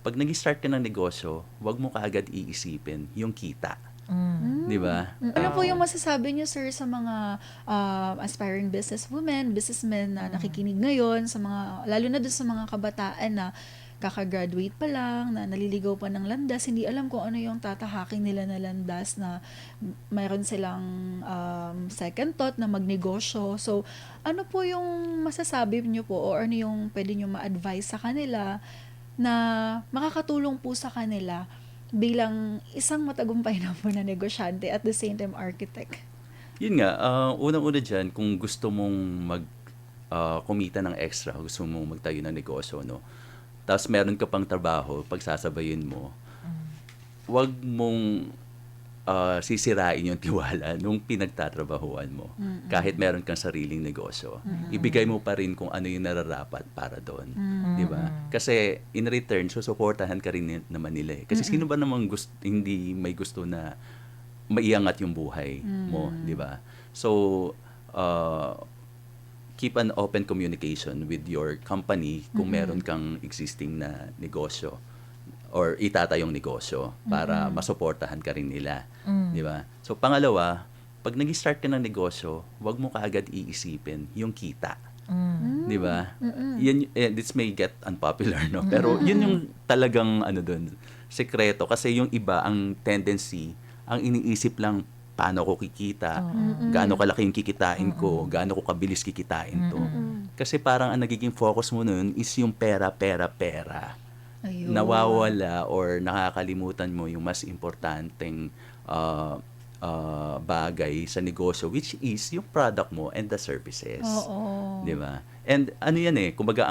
'pag nag-start ka ng negosyo, 'wag mo kaagad iisipin yung kita, Mm. 'di ba? Ano po yung masasabi niyo, sir, sa mga aspiring businesswomen, businessmen na nakikinig ngayon, sa mga, lalo na doon sa mga kabataan na kaka-graduate pa lang, na naliligaw pa ng landas, hindi alam kung ano yung tatahaking nila na landas, na mayroon silang second thought na magnegosyo. So, ano po yung masasabi niyo po, o ano yung pwede niyo ma-advise sa kanila na makakatulong po sa kanila bilang isang matagumpay na po na negosyante at the same time architect? Yun nga, unang-una diyan kung gusto mong kumita ng extra, gusto mong magtayo ng negosyo, 'no, ta's meron ka pang trabaho, pagsasabayin mo, 'wag mong sisirain yung tiwala nung pinagtatrabahuhan mo. Kahit meron kang sariling negosyo, ibigay mo pa rin kung ano yung nararapat para doon, 'di ba? Kasi in return, susuportahan ka rin naman nila, eh. Kasi sino ba namang hindi may gusto na maiangat yung buhay mo, 'di ba? So, keep an open communication with your company kung meron kang existing na negosyo or itatayong negosyo para masuportahan ka rin nila, 'di ba? So pangalawa, 'pag nag-start ka ng negosyo, 'wag mo kaagad iisipin yung kita, 'di ba? Yan, this may get unpopular, no? Pero yun yung talagang ano doon, sekreto, kasi yung iba ang tendency, ang iniisip lang, paano ko kikita, gaano kalaki yung kikitain ko, gaano ko kabilis kikitain to. Kasi parang ang nagiging focus mo nun is yung pera, pera, pera. Ayun. Nawawala or nakakalimutan mo yung mas importanteng bagay sa negosyo, which is yung product mo and the services. Oo. 'Di ba? And ano yan, eh, kumbaga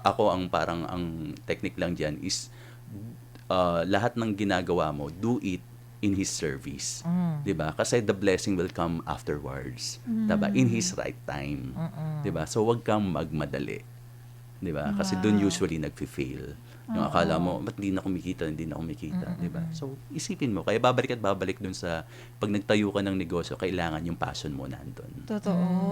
ako ang parang ang technique lang diyan is lahat ng ginagawa mo, do it in His service. 'Di ba? Kasi the blessing will come afterwards. 'Di ba? In His right time. 'Di ba? So wag kang magmadali. 'Di ba? Kasi doon usually nagfi-fail. Yung akala mo, ba't hindi na kumikita, 'di ba? So isipin mo, kaya babalik at babalik doon sa pag nagtayo ka ng negosyo, kailangan yung passion mo nandun. Totoo.